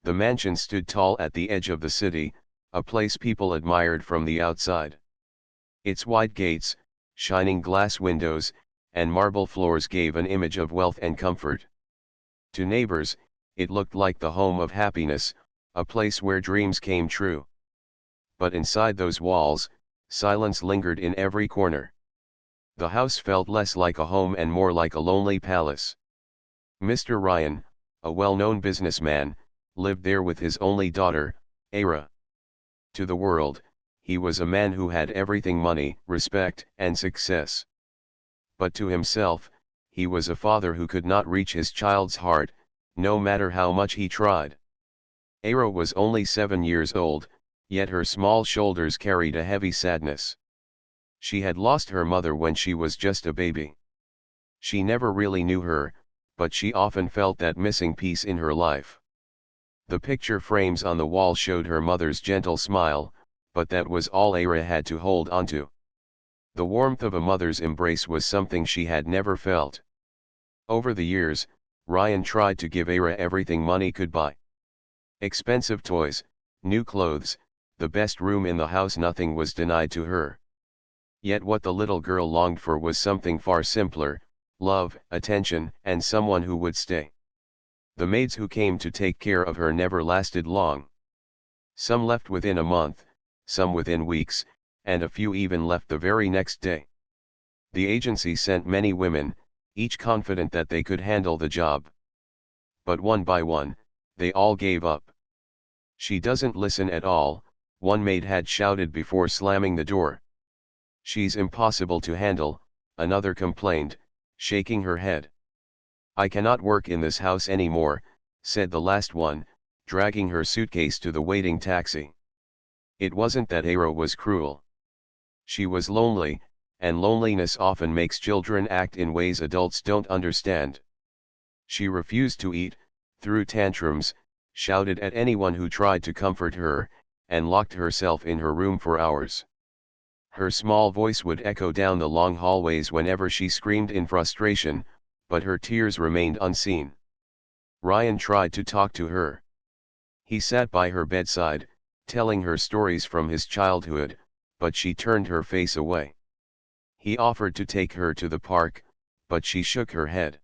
The mansion stood tall at the edge of the city, a place people admired from the outside. Its wide gates, shining glass windows, and marble floors gave an image of wealth and comfort. To neighbors, it looked like the home of happiness, a place where dreams came true. But inside those walls, silence lingered in every corner. The house felt less like a home and more like a lonely palace. Mr. Ryan, a well-known businessman, lived there with his only daughter, Ara. To the world, he was a man who had everything: money, respect, and success. But to himself, he was a father who could not reach his child's heart, no matter how much he tried. Ara was only 7 years old, yet her small shoulders carried a heavy sadness. She had lost her mother when she was just a baby. She never really knew her, but she often felt that missing piece in her life. The picture frames on the wall showed her mother's gentle smile, but that was all Ara had to hold onto. The warmth of a mother's embrace was something she had never felt. Over the years, Ryan tried to give Ara everything money could buy. Expensive toys, new clothes, the best room in the house. Nothing was denied to her. Yet what the little girl longed for was something far simpler: love, attention, and someone who would stay. The maids who came to take care of her never lasted long. Some left within a month, some within weeks, and a few even left the very next day. The agency sent many women, each confident that they could handle the job. But one by one, they all gave up. "She doesn't listen at all," one maid had shouted before slamming the door. "She's impossible to handle," another complained, shaking her head. "I cannot work in this house anymore," said the last one, dragging her suitcase to the waiting taxi. It wasn't that Ara was cruel. She was lonely, and loneliness often makes children act in ways adults don't understand. She refused to eat, threw tantrums, shouted at anyone who tried to comfort her, and locked herself in her room for hours. Her small voice would echo down the long hallways whenever she screamed in frustration, but her tears remained unseen. Ryan tried to talk to her. He sat by her bedside, telling her stories from his childhood, but she turned her face away. He offered to take her to the park, but she shook her head.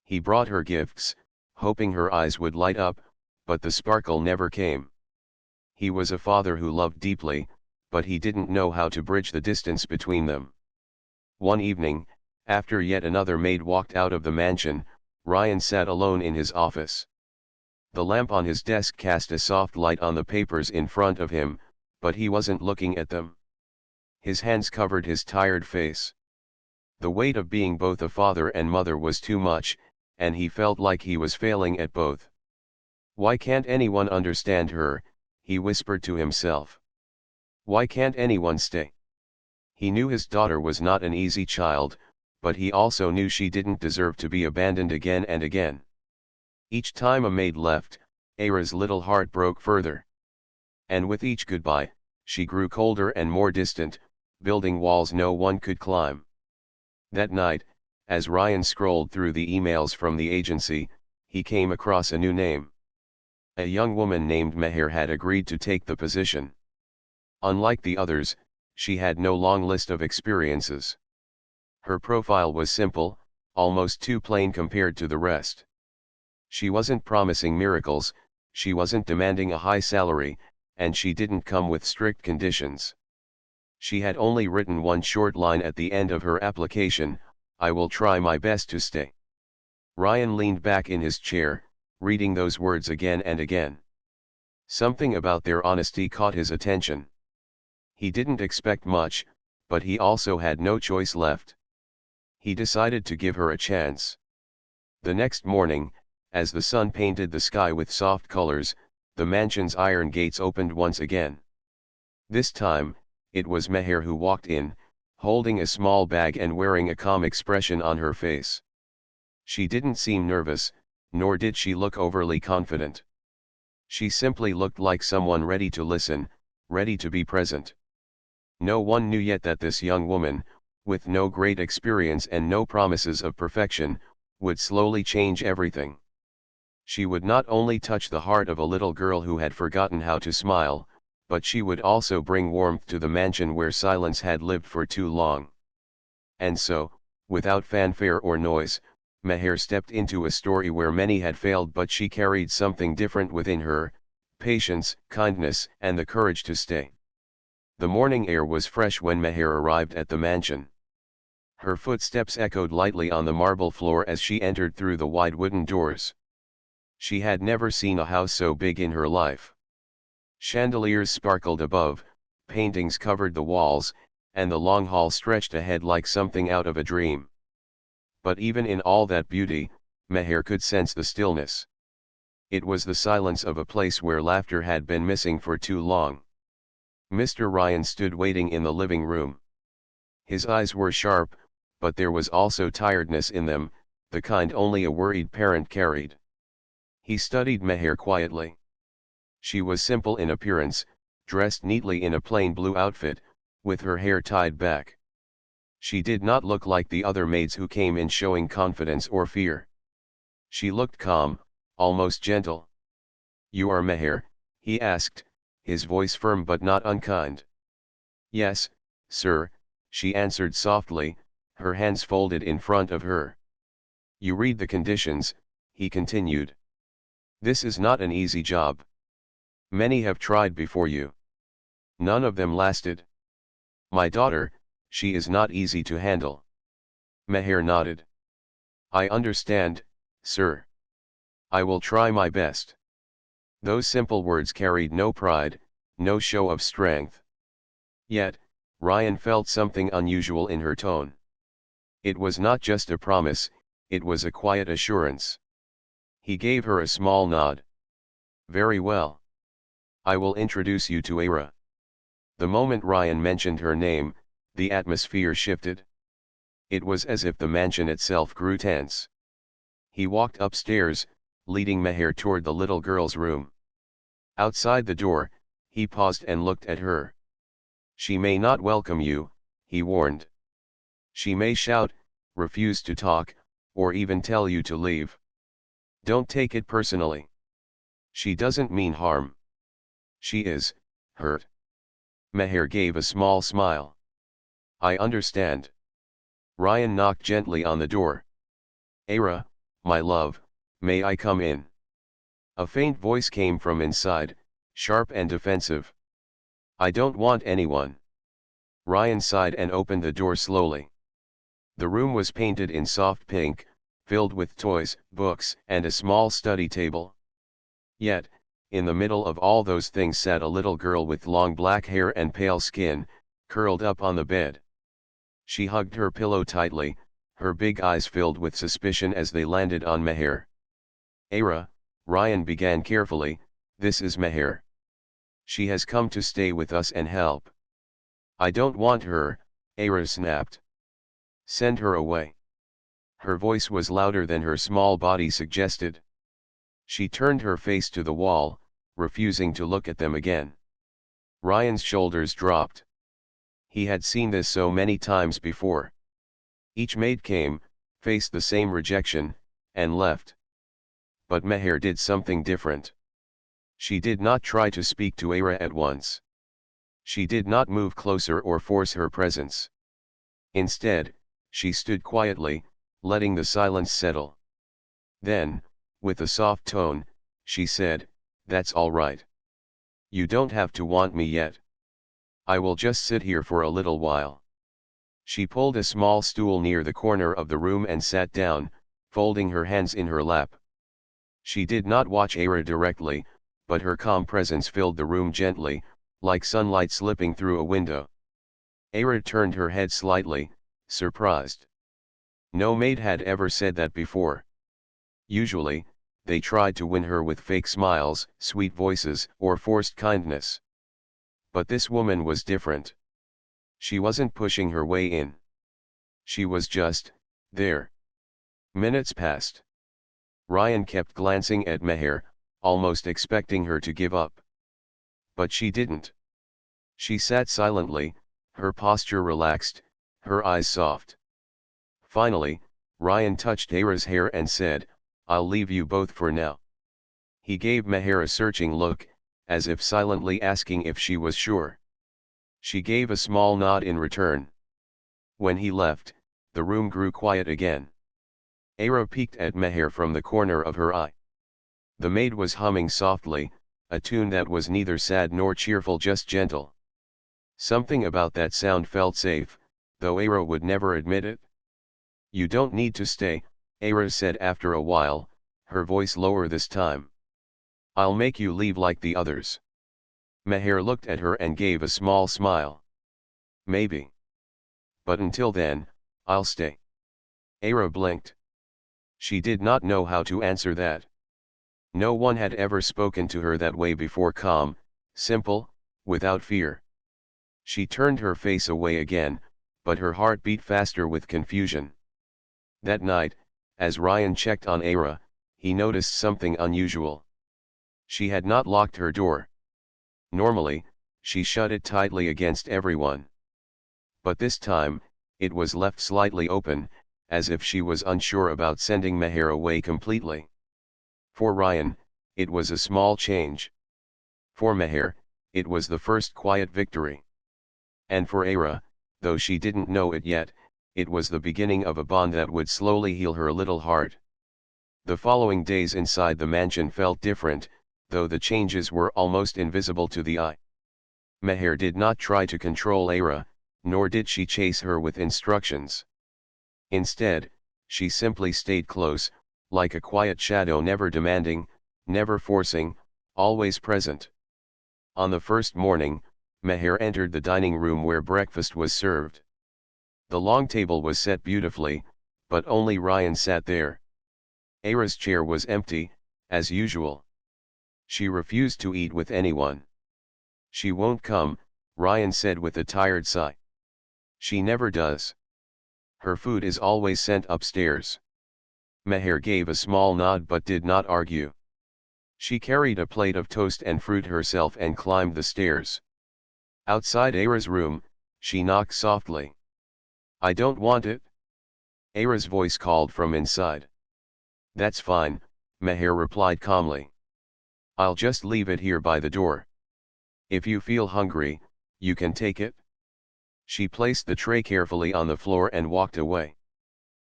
He brought her gifts, hoping her eyes would light up, but the sparkle never came. He was a father who loved deeply, but he didn't know how to bridge the distance between them. One evening, after yet another maid walked out of the mansion, Ryan sat alone in his office. The lamp on his desk cast a soft light on the papers in front of him, but he wasn't looking at them. His hands covered his tired face. The weight of being both a father and mother was too much, and he felt like he was failing at both. "Why can't anyone understand her?" he whispered to himself. "Why can't anyone stay?" He knew his daughter was not an easy child, but he also knew she didn't deserve to be abandoned again and again. Each time a maid left, Ara's little heart broke further. And with each goodbye, she grew colder and more distant, building walls no one could climb. That night, as Ryan scrolled through the emails from the agency, he came across a new name. A young woman named Meher had agreed to take the position. Unlike the others, she had no long list of experiences. Her profile was simple, almost too plain compared to the rest. She wasn't promising miracles, she wasn't demanding a high salary, and she didn't come with strict conditions. She had only written one short line at the end of her application: "I will try my best to stay." Ryan leaned back in his chair, reading those words again and again. Something about their honesty caught his attention. He didn't expect much, but he also had no choice left. He decided to give her a chance. The next morning, as the sun painted the sky with soft colors, the mansion's iron gates opened once again. This time, it was Meher who walked in, holding a small bag and wearing a calm expression on her face. She didn't seem nervous, nor did she look overly confident. She simply looked like someone ready to listen, ready to be present. No one knew yet that this young woman, with no great experience and no promises of perfection, would slowly change everything. She would not only touch the heart of a little girl who had forgotten how to smile, but she would also bring warmth to the mansion where silence had lived for too long. And so, without fanfare or noise, Meher stepped into a story where many had failed, but she carried something different within her: patience, kindness, and the courage to stay. The morning air was fresh when Meher arrived at the mansion. Her footsteps echoed lightly on the marble floor as she entered through the wide wooden doors. She had never seen a house so big in her life. Chandeliers sparkled above, paintings covered the walls, and the long hall stretched ahead like something out of a dream. But even in all that beauty, Meher could sense the stillness. It was the silence of a place where laughter had been missing for too long. Mr. Ryan stood waiting in the living room. His eyes were sharp, but there was also tiredness in them, the kind only a worried parent carried. He studied Meher quietly. She was simple in appearance, dressed neatly in a plain blue outfit, with her hair tied back. She did not look like the other maids who came in showing confidence or fear. She looked calm, almost gentle. "You are Meher?" he asked, his voice firm but not unkind. "Yes, sir," she answered softly, her hands folded in front of her. "You read the conditions," he continued. "This is not an easy job. Many have tried before you. None of them lasted. My daughter, she is not easy to handle." Meher nodded. "I understand, sir. I will try my best." Those simple words carried no pride, no show of strength. Yet, Ryan felt something unusual in her tone. It was not just a promise, it was a quiet assurance. He gave her a small nod. "Very well. I will introduce you to Era." The moment Ryan mentioned her name, the atmosphere shifted. It was as if the mansion itself grew tense. He walked upstairs, leading Meher toward the little girl's room. Outside the door, he paused and looked at her. "She may not welcome you," he warned. "She may shout, refuse to talk, or even tell you to leave. Don't take it personally. She doesn't mean harm. She is hurt." Meher gave a small smile. "I understand." Ryan knocked gently on the door. "Era, my love, may I come in?" A faint voice came from inside, sharp and defensive. "I don't want anyone." Ryan sighed and opened the door slowly. The room was painted in soft pink, filled with toys, books, and a small study table. Yet, in the middle of all those things sat a little girl with long black hair and pale skin, curled up on the bed. She hugged her pillow tightly, her big eyes filled with suspicion as they landed on Meher. "Era," Ryan began carefully, "this is Meher. She has come to stay with us and help." "I don't want her," Era snapped. "Send her away." Her voice was louder than her small body suggested. She turned her face to the wall, refusing to look at them again. Ryan's shoulders dropped. He had seen this so many times before. Each maid came, faced the same rejection, and left. But Meher did something different. She did not try to speak to Era at once. She did not move closer or force her presence. Instead, she stood quietly, letting the silence settle. Then, with a soft tone, she said, "That's all right. You don't have to want me yet. I will just sit here for a little while." She pulled a small stool near the corner of the room and sat down, folding her hands in her lap. She did not watch Era directly, but her calm presence filled the room gently, like sunlight slipping through a window. Era turned her head slightly, surprised. No maid had ever said that before. Usually, they tried to win her with fake smiles, sweet voices, or forced kindness. But this woman was different. She wasn't pushing her way in. She was just there. Minutes passed. Ryan kept glancing at Meher, almost expecting her to give up. But she didn't. She sat silently, her posture relaxed, her eyes soft. Finally, Ryan touched Era's hair and said, "I'll leave you both for now." He gave Meher a searching look, as if silently asking if she was sure. She gave a small nod in return. When he left, the room grew quiet again. Ara peeked at Meher from the corner of her eye. The maid was humming softly, a tune that was neither sad nor cheerful, just gentle. Something about that sound felt safe, though Ara would never admit it. "You don't need to stay," Ara said after a while, her voice lower this time. "I'll make you leave like the others." Meher looked at her and gave a small smile. "Maybe. But until then, I'll stay." Ara blinked. She did not know how to answer that. No one had ever spoken to her that way before, calm, simple, without fear. She turned her face away again, but her heart beat faster with confusion. That night, as Ryan checked on Ara, he noticed something unusual. She had not locked her door. Normally, she shut it tightly against everyone. But this time, it was left slightly open, as if she was unsure about sending Meher away completely. For Ryan, it was a small change. For Meher, it was the first quiet victory. And for Ara, though she didn't know it yet, it was the beginning of a bond that would slowly heal her little heart. The following days inside the mansion felt different, though the changes were almost invisible to the eye. Meher did not try to control Ara, nor did she chase her with instructions. Instead, she simply stayed close, like a quiet shadow, never demanding, never forcing, always present. On the first morning, Meher entered the dining room where breakfast was served. The long table was set beautifully, but only Ryan sat there. Ara's chair was empty, as usual. She refused to eat with anyone. "She won't come," Ryan said with a tired sigh. "She never does. Her food is always sent upstairs." Meher gave a small nod but did not argue. She carried a plate of toast and fruit herself and climbed the stairs. Outside Ara's room, she knocked softly. "I don't want it." Ara's voice called from inside. "That's fine," Meher replied calmly. "I'll just leave it here by the door. If you feel hungry, you can take it." She placed the tray carefully on the floor and walked away.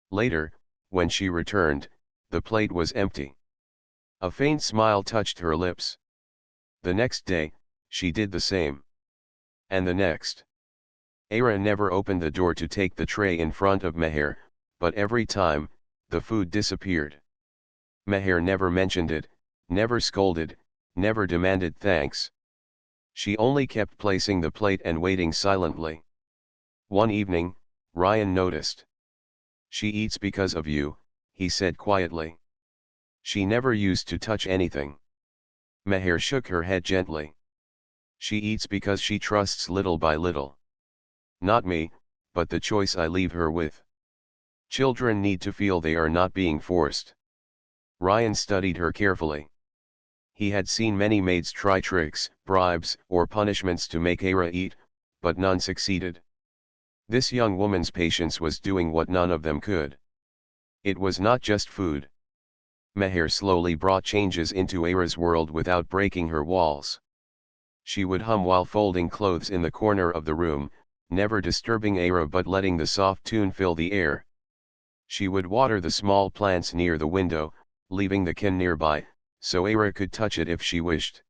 Later, when she returned, the plate was empty. A faint smile touched her lips. The next day, she did the same. And the next. Ara never opened the door to take the tray in front of Meher, but every time, the food disappeared. Meher never mentioned it, never scolded, never demanded thanks. She only kept placing the plate and waiting silently. One evening, Ryan noticed. "She eats because of you," he said quietly. "She never used to touch anything." Meher shook her head gently. "She eats because she trusts little by little. Not me, but the choice I leave her with. Children need to feel they are not being forced." Ryan studied her carefully. He had seen many maids try tricks, bribes, or punishments to make Ara eat, but none succeeded. This young woman's patience was doing what none of them could. It was not just food. Meher slowly brought changes into Ara's world without breaking her walls. She would hum while folding clothes in the corner of the room, never disturbing Ara but letting the soft tune fill the air. She would water the small plants near the window, leaving the can nearby, so Ara could touch it if she wished.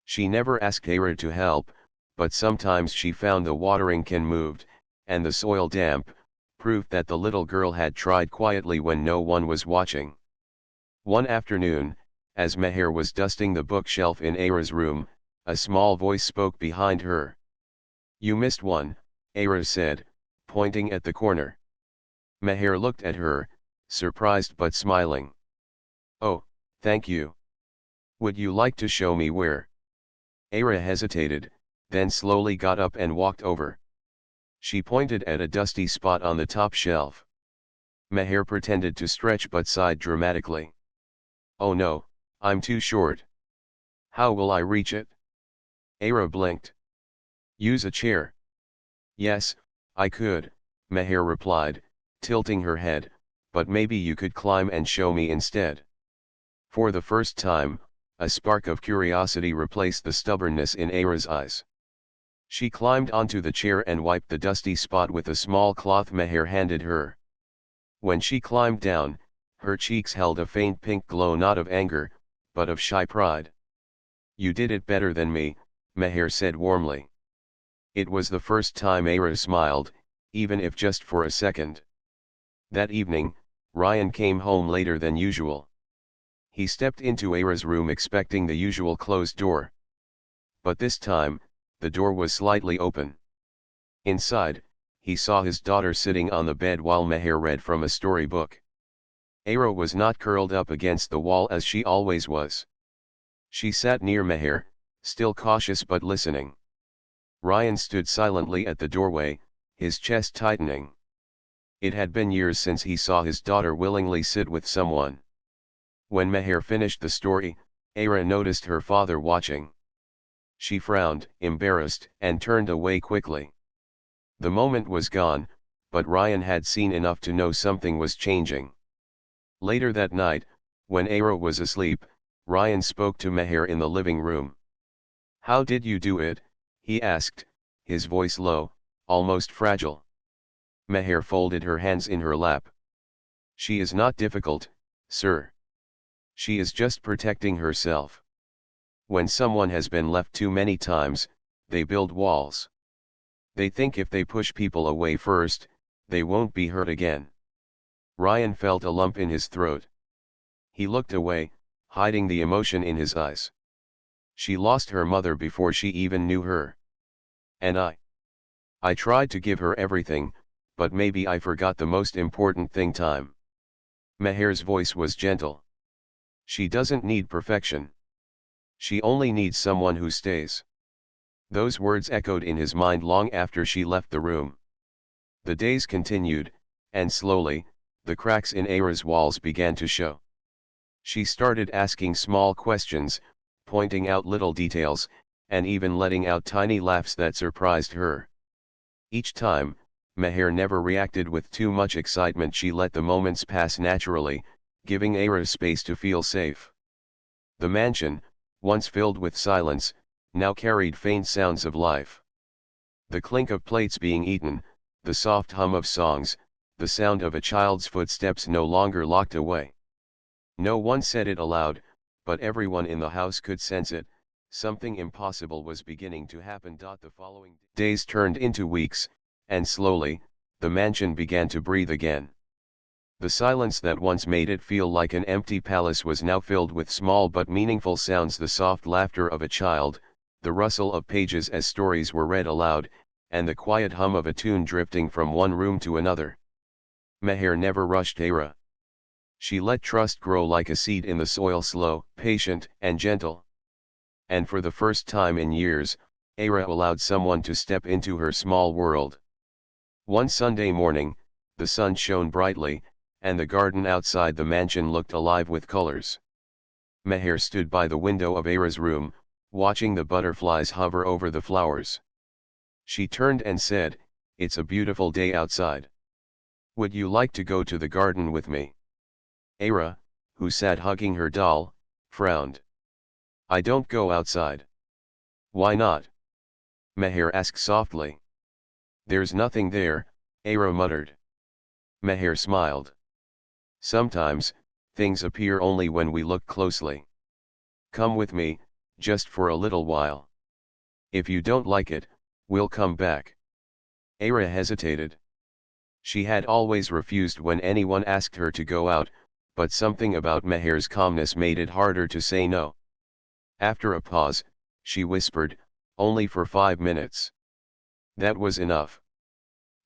She never asked Ara to help, but sometimes she found the watering can moved, and the soil damp, proof that the little girl had tried quietly when no one was watching. One afternoon, as Meher was dusting the bookshelf in Ara's room, a small voice spoke behind her. "You missed one," Ara said, pointing at the corner. Meher looked at her, surprised but smiling. "Oh, thank you. Would you like to show me where?" Ara hesitated, then slowly got up and walked over. She pointed at a dusty spot on the top shelf. Meher pretended to stretch but sighed dramatically. "Oh no, I'm too short. How will I reach it?" Ara blinked. "Use a chair." "Yes, I could," Meher replied, tilting her head, "but maybe you could climb and show me instead." For the first time, a spark of curiosity replaced the stubbornness in Era's eyes. She climbed onto the chair and wiped the dusty spot with a small cloth Meher handed her. When she climbed down, her cheeks held a faint pink glow, not of anger, but of shy pride. "You did it better than me," Meher said warmly. It was the first time Era smiled, even if just for a second. That evening, Ryan came home later than usual. He stepped into Era's room expecting the usual closed door. But this time, the door was slightly open. Inside, he saw his daughter sitting on the bed while Meher read from a storybook. Era was not curled up against the wall as she always was. She sat near Meher, still cautious but listening. Ryan stood silently at the doorway, his chest tightening. It had been years since he saw his daughter willingly sit with someone. When Meher finished the story, Era noticed her father watching. She frowned, embarrassed, and turned away quickly. The moment was gone, but Ryan had seen enough to know something was changing. Later that night, when Era was asleep, Ryan spoke to Meher in the living room. "How did you do it?" he asked, his voice low, almost fragile. Meher folded her hands in her lap. "She is not difficult, sir. She is just protecting herself. When someone has been left too many times, they build walls. They think if they push people away first, they won't be hurt again." Ryan felt a lump in his throat. He looked away, hiding the emotion in his eyes. "She lost her mother before she even knew her. And I tried to give her everything, but maybe I forgot the most important thing: time." Meher's voice was gentle. "She doesn't need perfection. She only needs someone who stays." Those words echoed in his mind long after she left the room. The days continued, and slowly, the cracks in Era's walls began to show. She started asking small questions, pointing out little details, and even letting out tiny laughs that surprised her. Each time, Meher never reacted with too much excitement. She let the moments pass naturally, giving Era space to feel safe. The mansion, once filled with silence, now carried faint sounds of life. The clink of plates being eaten, the soft hum of songs, the sound of a child's footsteps no longer locked away. No one said it aloud, but everyone in the house could sense it. Something impossible was beginning to happen. The following days turned into weeks, and slowly, the mansion began to breathe again. The silence that once made it feel like an empty palace was now filled with small but meaningful sounds: the soft laughter of a child, the rustle of pages as stories were read aloud, and the quiet hum of a tune drifting from one room to another. Meher never rushed Era. She let trust grow like a seed in the soil, slow, patient, and gentle. And for the first time in years, Era allowed someone to step into her small world. One Sunday morning, the sun shone brightly, and the garden outside the mansion looked alive with colors. Meher stood by the window of Era's room, watching the butterflies hover over the flowers. She turned and said, "It's a beautiful day outside. Would you like to go to the garden with me?" Era, who sat hugging her doll, frowned. "I don't go outside." "Why not?" Meher asked softly. "There's nothing there," Era muttered. Meher smiled. "Sometimes, things appear only when we look closely. Come with me, just for a little while. If you don't like it, we'll come back." Era hesitated. She had always refused when anyone asked her to go out, but something about Meher's calmness made it harder to say no. After a pause, she whispered, "Only for 5 minutes." That was enough.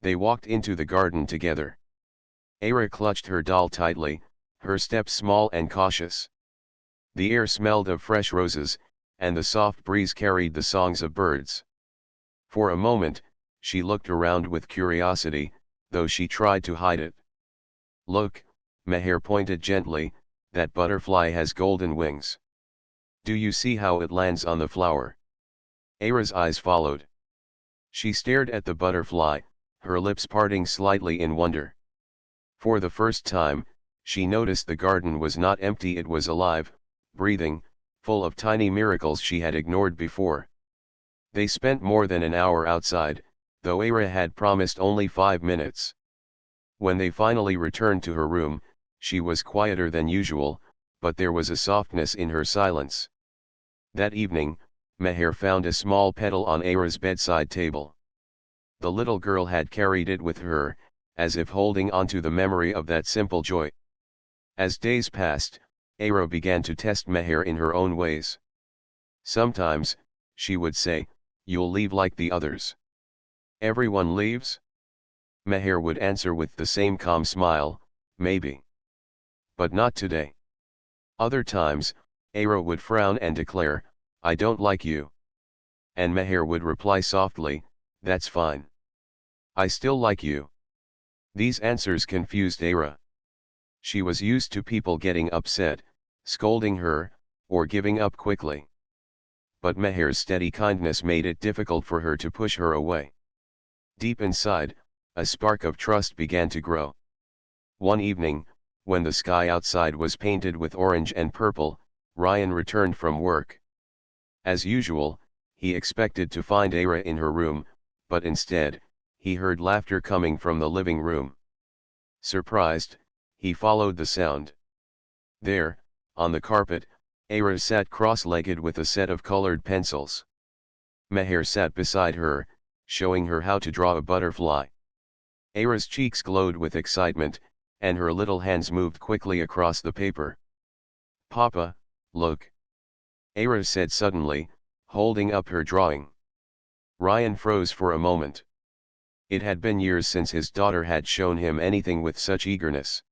They walked into the garden together. Era clutched her doll tightly, her steps small and cautious. The air smelled of fresh roses, and the soft breeze carried the songs of birds. For a moment, she looked around with curiosity, though she tried to hide it. "Look," Meher pointed gently, "that butterfly has golden wings. Do you see how it lands on the flower?" Era's eyes followed. She stared at the butterfly, her lips parting slightly in wonder. For the first time, she noticed the garden was not empty, it was alive, breathing, full of tiny miracles she had ignored before. They spent more than an hour outside, though Era had promised only 5 minutes. When they finally returned to her room, she was quieter than usual, but there was a softness in her silence. That evening, Meher found a small petal on Era's bedside table. The little girl had carried it with her, as if holding onto the memory of that simple joy. As days passed, Era began to test Meher in her own ways. Sometimes, she would say, "You'll leave like the others." "Everyone leaves?" Meher would answer with the same calm smile, "Maybe. But not today." Other times, Era would frown and declare, "I don't like you." And Meher would reply softly, "That's fine. I still like you." These answers confused Era. She was used to people getting upset, scolding her, or giving up quickly. But Meher's steady kindness made it difficult for her to push her away. Deep inside, a spark of trust began to grow. One evening, when the sky outside was painted with orange and purple, Ryan returned from work. As usual, he expected to find Era in her room, but instead, he heard laughter coming from the living room. Surprised, he followed the sound. There, on the carpet, Era sat cross-legged with a set of colored pencils. Meher sat beside her, showing her how to draw a butterfly. Era's cheeks glowed with excitement, and her little hands moved quickly across the paper. "Papa, look," Era said suddenly, holding up her drawing. Ryan froze for a moment. It had been years since his daughter had shown him anything with such eagerness.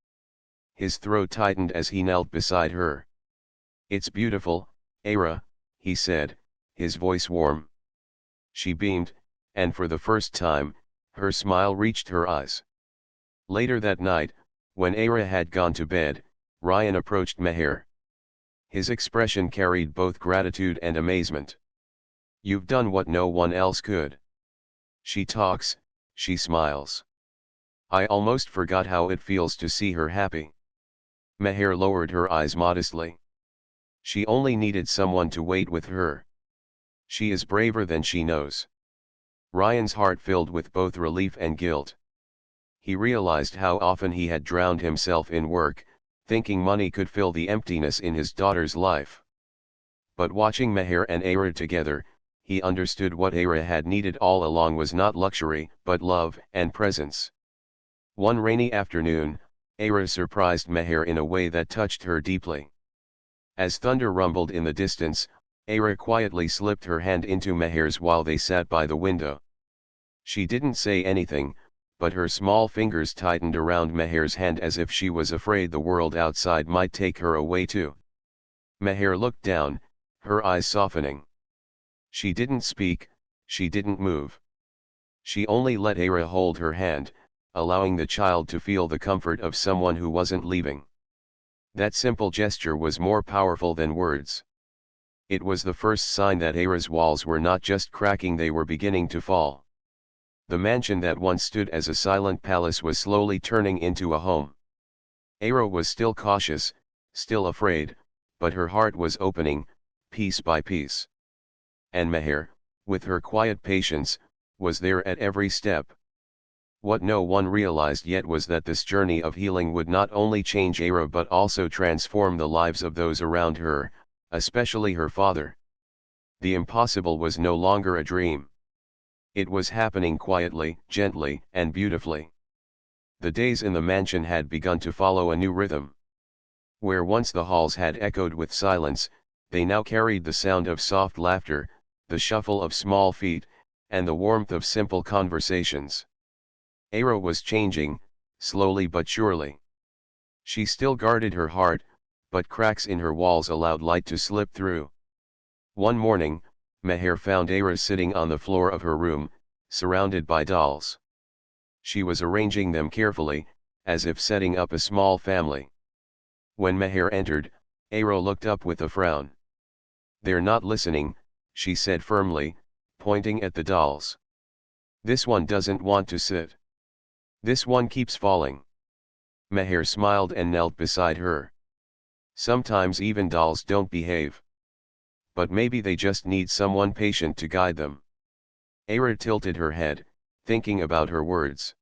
His throat tightened as he knelt beside her. "It's beautiful, Era," he said, his voice warm. She beamed, and for the first time, her smile reached her eyes. Later that night, when Era had gone to bed, Ryan approached Meher. His expression carried both gratitude and amazement. "You've done what no one else could. She talks, she smiles. I almost forgot how it feels to see her happy." Meher lowered her eyes modestly. "She only needed someone to wait with her. She is braver than she knows." Ryan's heart filled with both relief and guilt. He realized how often he had drowned himself in work, thinking money could fill the emptiness in his daughter's life. But watching Meher and Era together, he understood what Era had needed all along was not luxury, but love and presence. One rainy afternoon, Era surprised Meher in a way that touched her deeply. As thunder rumbled in the distance, Era quietly slipped her hand into Meher's while they sat by the window. She didn't say anything, but her small fingers tightened around Meher's hand as if she was afraid the world outside might take her away too. Meher looked down, her eyes softening. She didn't speak, she didn't move. She only let Era hold her hand, allowing the child to feel the comfort of someone who wasn't leaving. That simple gesture was more powerful than words. It was the first sign that Era's walls were not just cracking, they were beginning to fall. The mansion that once stood as a silent palace was slowly turning into a home. Era was still cautious, still afraid, but her heart was opening, piece by piece. And Meher, with her quiet patience, was there at every step. What no one realized yet was that this journey of healing would not only change Era but also transform the lives of those around her, especially her father. The impossible was no longer a dream. It was happening quietly, gently, and beautifully. The days in the mansion had begun to follow a new rhythm. Where once the halls had echoed with silence, they now carried the sound of soft laughter, the shuffle of small feet, and the warmth of simple conversations. Era was changing, slowly but surely. She still guarded her heart, but cracks in her walls allowed light to slip through. One morning, Meher found Era sitting on the floor of her room, surrounded by dolls. She was arranging them carefully, as if setting up a small family. When Meher entered, Era looked up with a frown. "They're not listening," she said firmly, pointing at the dolls. "This one doesn't want to sit. This one keeps falling." Meher smiled and knelt beside her. "Sometimes even dolls don't behave." but maybe they just need someone patient to guide them. Ara tilted her head, thinking about her words.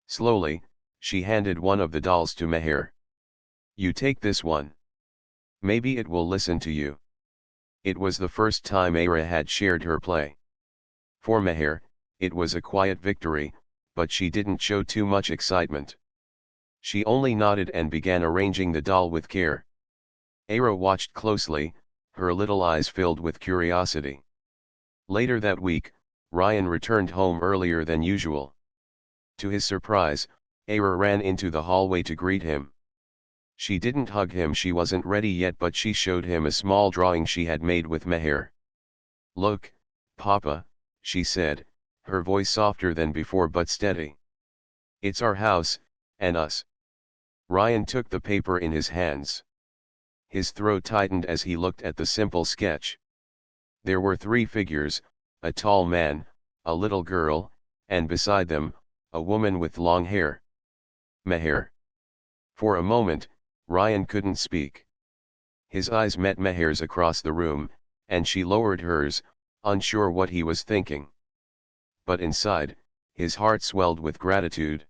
Slowly, she handed one of the dolls to Meher. You take this one. Maybe it will listen to you. It was the first time Ara had shared her play. For Meher, it was a quiet victory, but she didn't show too much excitement. She only nodded and began arranging the doll with care. Ara watched closely, her little eyes filled with curiosity. Later that week, Ryan returned home earlier than usual. To his surprise, Ara ran into the hallway to greet him. She didn't hug him, she wasn't ready yet, but she showed him a small drawing she had made with Meher. Look, Papa, she said, her voice softer than before but steady. It's our house, and us. Ryan took the paper in his hands. His throat tightened as he looked at the simple sketch. There were 3 figures, a tall man, a little girl, and beside them, a woman with long hair. Meher. For a moment, Ryan couldn't speak. His eyes met Meher's across the room, and she lowered hers, unsure what he was thinking. But inside, his heart swelled with gratitude.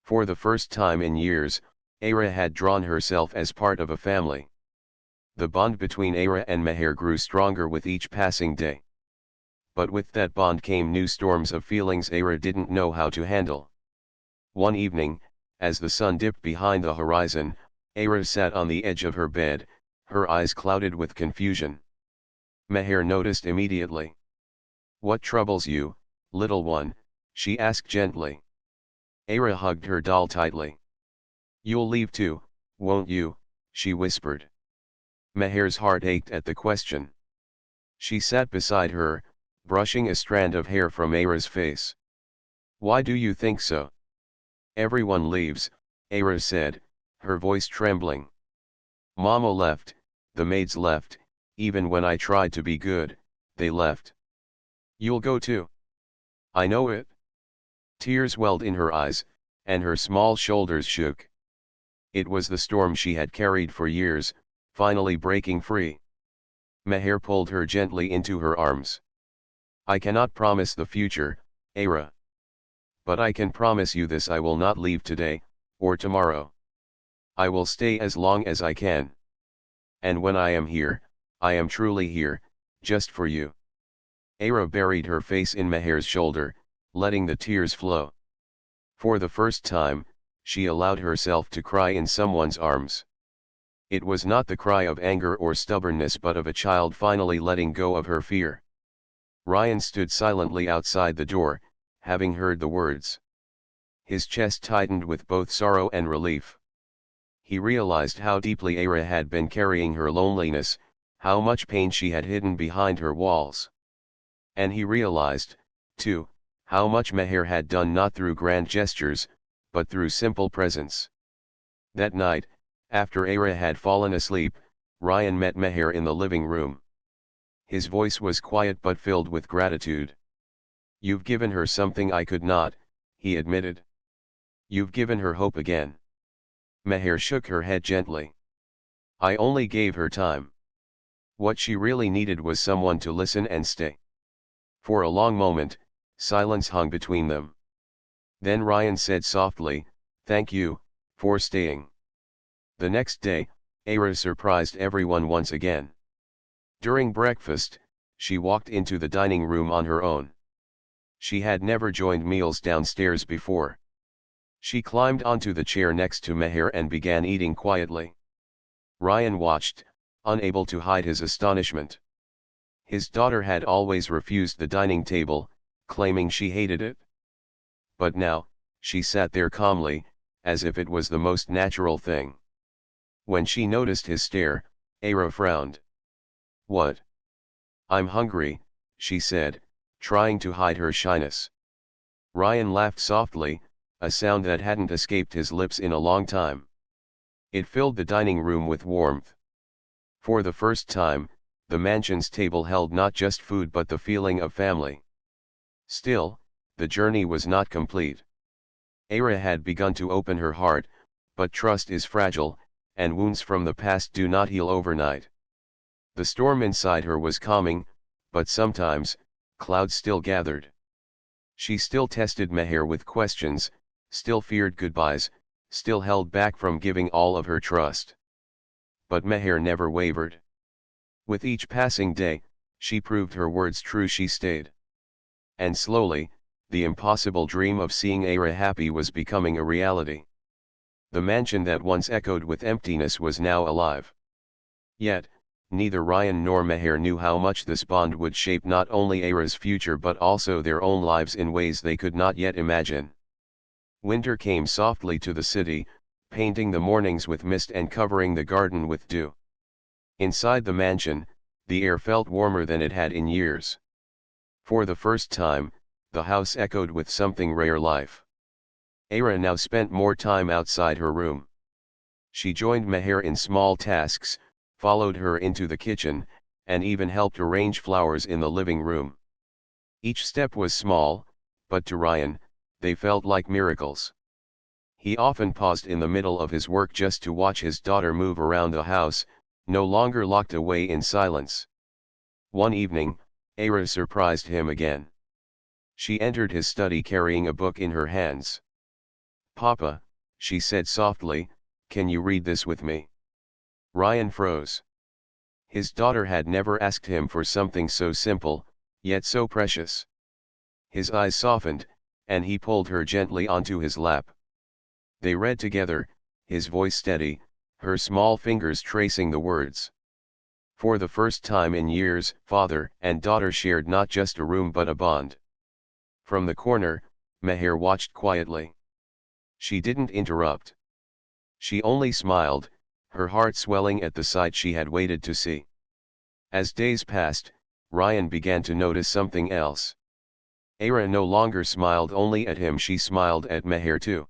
For the first time in years, Ara had drawn herself as part of a family. The bond between Ara and Meher grew stronger with each passing day. But with that bond came new storms of feelings Ara didn't know how to handle. One evening, as the sun dipped behind the horizon, Ara sat on the edge of her bed, her eyes clouded with confusion. Meher noticed immediately. What troubles you, little one? She asked gently. Ara hugged her doll tightly. You'll leave too, won't you? She whispered. Meher's heart ached at the question. She sat beside her, brushing a strand of hair from Ara's face. Why do you think so? Everyone leaves, Ara said, her voice trembling. Mama left, the maids left, even when I tried to be good, they left. You'll go too. I know it. Tears welled in her eyes, and her small shoulders shook. It was the storm she had carried for years, finally breaking free. Meher pulled her gently into her arms. I cannot promise the future, Ara. But I can promise you this: I will not leave today, or tomorrow. I will stay as long as I can. And when I am here, I am truly here, just for you. Ara buried her face in Meher's shoulder, letting the tears flow. For the first time, she allowed herself to cry in someone's arms. It was not the cry of anger or stubbornness, but of a child finally letting go of her fear. Ryan stood silently outside the door, having heard the words. His chest tightened with both sorrow and relief. He realized how deeply Ara had been carrying her loneliness, how much pain she had hidden behind her walls. And he realized, too, how much Meher had done not through grand gestures, but through simple presence. That night, after Ara had fallen asleep, Ryan met Meher in the living room. His voice was quiet but filled with gratitude. You've given her something I could not, he admitted. You've given her hope again. Meher shook her head gently. I only gave her time. What she really needed was someone to listen and stay. For a long moment, silence hung between them. Then Ryan said softly, thank you, for staying. The next day, Ara surprised everyone once again. During breakfast, she walked into the dining room on her own. She had never joined meals downstairs before. She climbed onto the chair next to Meher and began eating quietly. Ryan watched, unable to hide his astonishment. His daughter had always refused the dining table, claiming she hated it. But now, she sat there calmly, as if it was the most natural thing. When she noticed his stare, Ara frowned. What? I'm hungry, she said, trying to hide her shyness. Ryan laughed softly, a sound that hadn't escaped his lips in a long time. It filled the dining room with warmth. For the first time, the mansion's table held not just food but the feeling of family. Still, the journey was not complete. Ara had begun to open her heart, but trust is fragile, and wounds from the past do not heal overnight. The storm inside her was calming, but sometimes, clouds still gathered. She still tested Meher with questions, still feared goodbyes, still held back from giving all of her trust. But Meher never wavered. With each passing day, she proved her words true. She stayed. And slowly, the impossible dream of seeing Ara happy was becoming a reality. The mansion that once echoed with emptiness was now alive. Yet, neither Ryan nor Meher knew how much this bond would shape not only Ara's future but also their own lives in ways they could not yet imagine. Winter came softly to the city, painting the mornings with mist and covering the garden with dew. Inside the mansion, the air felt warmer than it had in years. For the first time, the house echoed with something rare: life. Ara now spent more time outside her room. She joined Meher in small tasks, followed her into the kitchen, and even helped arrange flowers in the living room. Each step was small, but to Ryan, they felt like miracles. He often paused in the middle of his work just to watch his daughter move around the house, no longer locked away in silence. One evening, Ara surprised him again. She entered his study carrying a book in her hands. "Papa," she said softly, "can you read this with me?" Ryan froze. His daughter had never asked him for something so simple, yet so precious. His eyes softened, and he pulled her gently onto his lap. They read together, his voice steady, her small fingers tracing the words. For the first time in years, father and daughter shared not just a room but a bond. From the corner, Meher watched quietly. She didn't interrupt. She only smiled, her heart swelling at the sight she had waited to see. As days passed, Ryan began to notice something else. Ara no longer smiled only at him, she smiled at Meher too.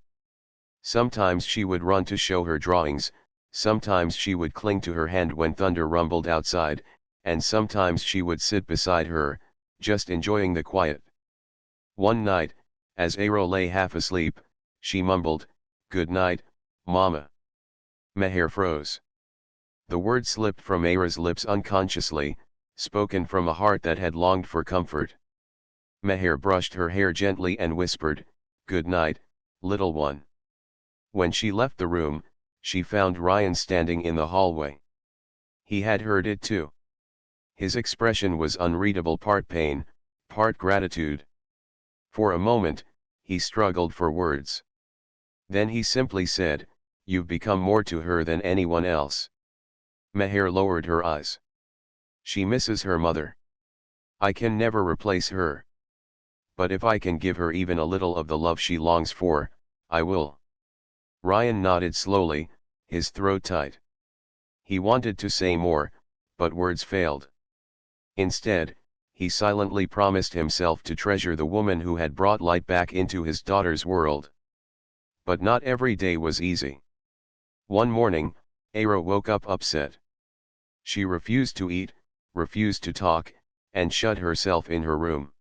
Sometimes she would run to show her drawings, sometimes she would cling to her hand when thunder rumbled outside, and sometimes she would sit beside her, just enjoying the quiet. One night, as Ara lay half asleep, she mumbled, "Good night, Mama." Meher froze. The word slipped from Ara's lips unconsciously, spoken from a heart that had longed for comfort. Meher brushed her hair gently and whispered, "Good night, little one." When she left the room, she found Ryan standing in the hallway. He had heard it too. His expression was unreadable, part pain, part gratitude. For a moment, he struggled for words. Then he simply said, "You've become more to her than anyone else." Meher lowered her eyes. "She misses her mother. I can never replace her. But if I can give her even a little of the love she longs for, I will." Ryan nodded slowly, his throat tight. He wanted to say more, but words failed. Instead, he silently promised himself to treasure the woman who had brought light back into his daughter's world. But not every day was easy. One morning, Ara woke up upset. She refused to eat, refused to talk, and shut herself in her room.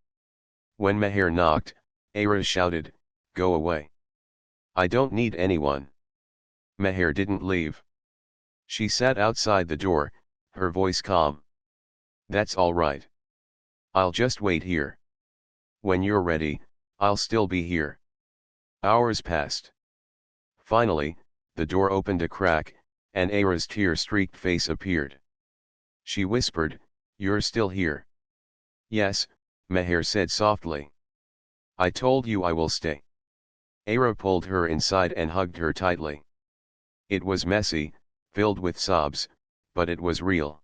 When Meher knocked, Ara shouted, "Go away. I don't need anyone." Meher didn't leave. She sat outside the door, her voice calm. "That's all right. I'll just wait here. When you're ready, I'll still be here." Hours passed. Finally, the door opened a crack, and Ara's tear-streaked face appeared. She whispered, "You're still here?" "Yes," Meher said softly. "I told you I will stay." Ara pulled her inside and hugged her tightly. It was messy, filled with sobs, but it was real.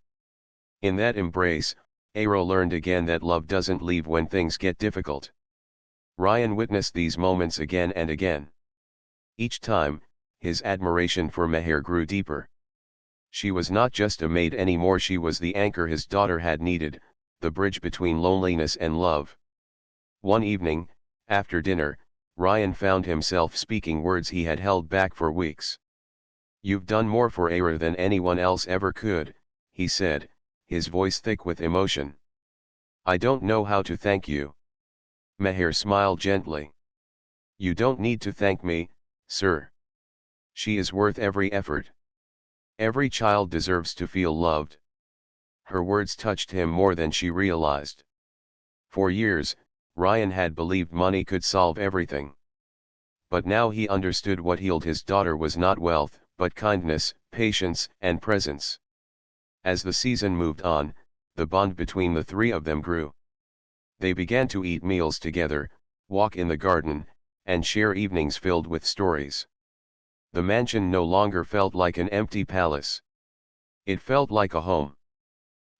In that embrace, Ara learned again that love doesn't leave when things get difficult. Ryan witnessed these moments again and again. Each time, his admiration for Meher grew deeper. She was not just a maid anymore, she was the anchor his daughter had needed, the bridge between loneliness and love. One evening, after dinner, Ryan found himself speaking words he had held back for weeks. "You've done more for Ara than anyone else ever could," he said, his voice thick with emotion. "I don't know how to thank you." Meher smiled gently. "You don't need to thank me, sir. She is worth every effort. Every child deserves to feel loved." Her words touched him more than she realized. For years, Ryan had believed money could solve everything. But now he understood what healed his daughter was not wealth, but kindness, patience, and presence. As the season moved on, the bond between the three of them grew. They began to eat meals together, walk in the garden, and share evenings filled with stories. The mansion no longer felt like an empty palace. It felt like a home.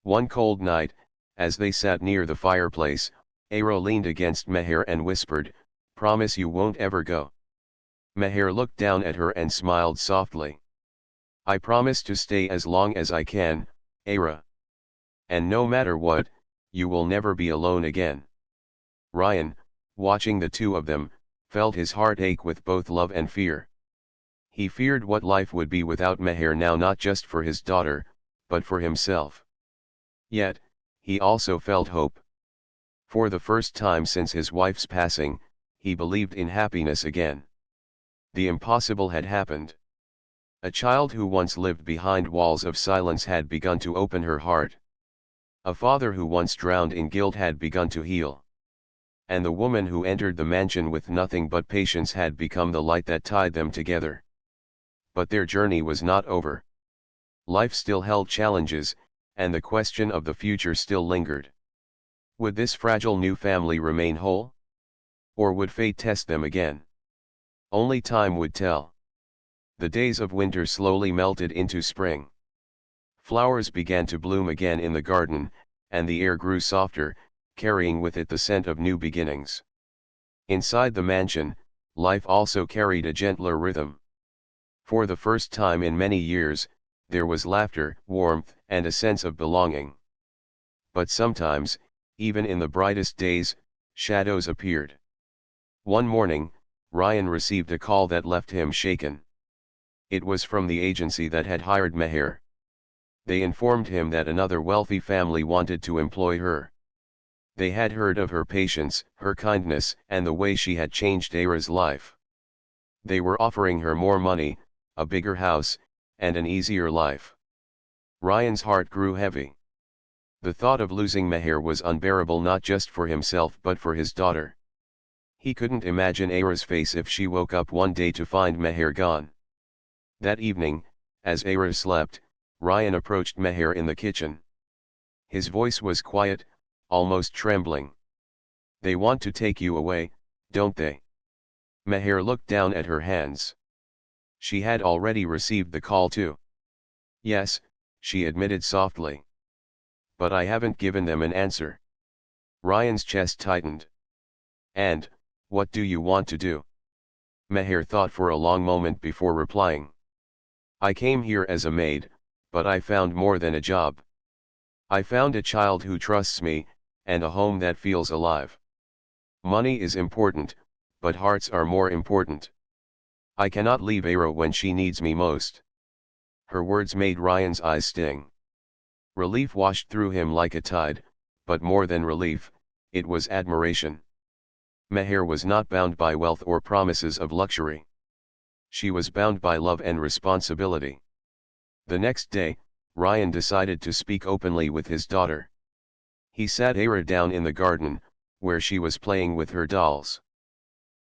One cold night, as they sat near the fireplace, Aero leaned against Meher and whispered, "Promise you won't ever go." Meher looked down at her and smiled softly. "I promise to stay as long as I can, Aero. And no matter what, you will never be alone again." Ryan, watching the two of them, felt his heart ache with both love and fear. He feared what life would be without Meher now, not just for his daughter, but for himself. Yet, he also felt hope. For the first time since his wife's passing, he believed in happiness again. The impossible had happened. A child who once lived behind walls of silence had begun to open her heart. A father who once drowned in guilt had begun to heal. And the woman who entered the mansion with nothing but patience had become the light that tied them together. But their journey was not over. Life still held challenges, and the question of the future still lingered. Would this fragile new family remain whole? Or would fate test them again? Only time would tell. The days of winter slowly melted into spring. Flowers began to bloom again in the garden, and the air grew softer, carrying with it the scent of new beginnings. Inside the mansion, life also carried a gentler rhythm. For the first time in many years, there was laughter, warmth, and a sense of belonging. But sometimes, even in the brightest days, shadows appeared. One morning, Ryan received a call that left him shaken. It was from the agency that had hired Meher. They informed him that another wealthy family wanted to employ her. They had heard of her patience, her kindness, and the way she had changed Aera's life. They were offering her more money, a bigger house, and an easier life. Ryan's heart grew heavy. The thought of losing Meher was unbearable, not just for himself but for his daughter. He couldn't imagine Aera's face if she woke up one day to find Meher gone. That evening, as Aera slept, Ryan approached Meher in the kitchen. His voice was quiet, almost trembling. "They want to take you away, don't they?" Meher looked down at her hands. She had already received the call too. "Yes," she admitted softly. "But I haven't given them an answer." Ryan's chest tightened. "And, what do you want to do?" Meher thought for a long moment before replying. "I came here as a maid, but I found more than a job. I found a child who trusts me, and a home that feels alive. Money is important, but hearts are more important. I cannot leave Aera when she needs me most." Her words made Ryan's eyes sting. Relief washed through him like a tide, but more than relief, it was admiration. Meher was not bound by wealth or promises of luxury. She was bound by love and responsibility. The next day, Ryan decided to speak openly with his daughter. He sat Aera down in the garden, where she was playing with her dolls.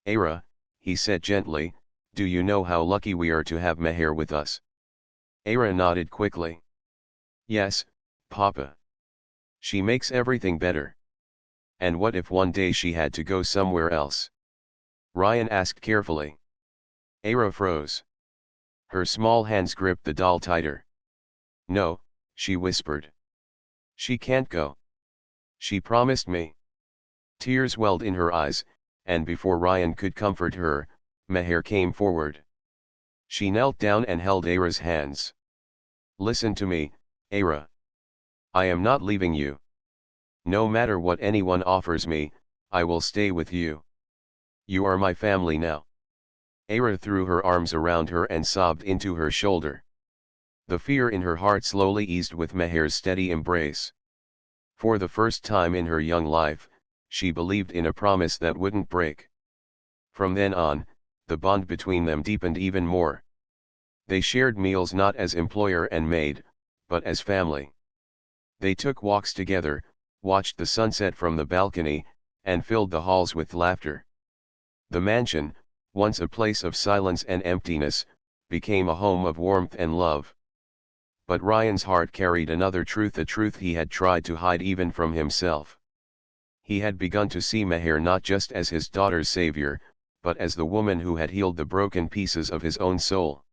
"Aera," he said gently, "do you know how lucky we are to have Meher with us?" Aera nodded quickly. "Yes, Papa. She makes everything better." "And what if one day she had to go somewhere else?" Ryan asked carefully. Aera froze. Her small hands gripped the doll tighter. "No," she whispered. "She can't go. She promised me." Tears welled in her eyes, and before Ryan could comfort her, Meher came forward. She knelt down and held Aera's hands. "Listen to me, Aera. I am not leaving you. No matter what anyone offers me, I will stay with you. You are my family now." Aera threw her arms around her and sobbed into her shoulder. The fear in her heart slowly eased with Meher's steady embrace. For the first time in her young life, she believed in a promise that wouldn't break. From then on, the bond between them deepened even more. They shared meals not as employer and maid, but as family. They took walks together, watched the sunset from the balcony, and filled the halls with laughter. The mansion, once a place of silence and emptiness, became a home of warmth and love. But Ryan's heart carried another truth, a truth he had tried to hide even from himself. He had begun to see Meher not just as his daughter's savior, but as the woman who had healed the broken pieces of his own soul.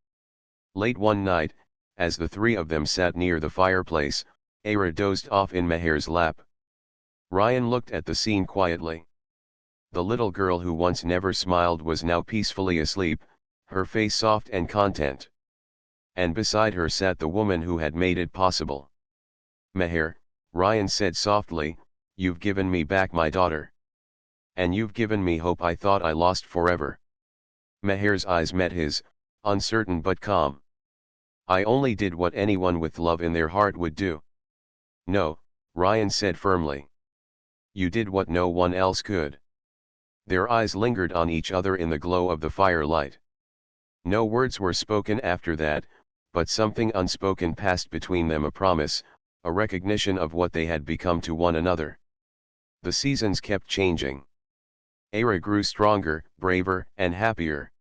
Late one night, as the three of them sat near the fireplace, Ara dozed off in Meher's lap. Ryan looked at the scene quietly. The little girl who once never smiled was now peacefully asleep, her face soft and content. And beside her sat the woman who had made it possible. "Meher," Ryan said softly, "you've given me back my daughter. And you've given me hope I thought I lost forever." Meher's eyes met his, uncertain but calm. "I only did what anyone with love in their heart would do." "No," Ryan said firmly. "You did what no one else could." Their eyes lingered on each other in the glow of the firelight. No words were spoken after that, but something unspoken passed between them, a promise, a recognition of what they had become to one another. The seasons kept changing. Ara grew stronger, braver, and happier.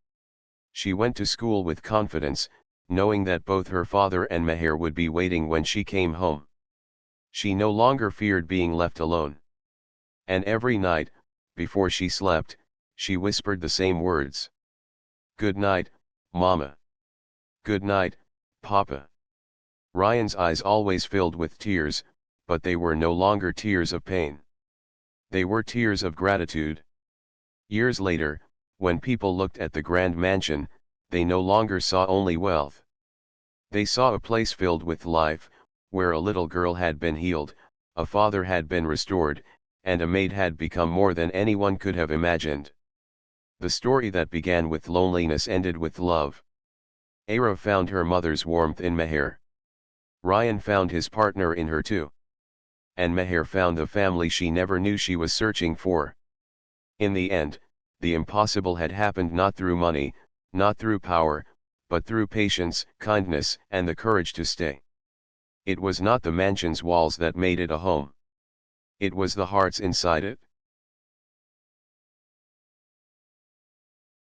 She went to school with confidence, knowing that both her father and Meher would be waiting when she came home. She no longer feared being left alone. And every night, before she slept, she whispered the same words. "Good night, Mama. Good night, Papa." Ryan's eyes always filled with tears, but they were no longer tears of pain. They were tears of gratitude. Years later, when people looked at the grand mansion, they no longer saw only wealth. They saw a place filled with life, where a little girl had been healed, a father had been restored, and a maid had become more than anyone could have imagined. The story that began with loneliness ended with love. Ara found her mother's warmth in Meher. Ryan found his partner in her too. And Meher found the family she never knew she was searching for. In the end, the impossible had happened not through money, not through power, but through patience, kindness, and the courage to stay. It was not the mansion's walls that made it a home. It was the hearts inside it.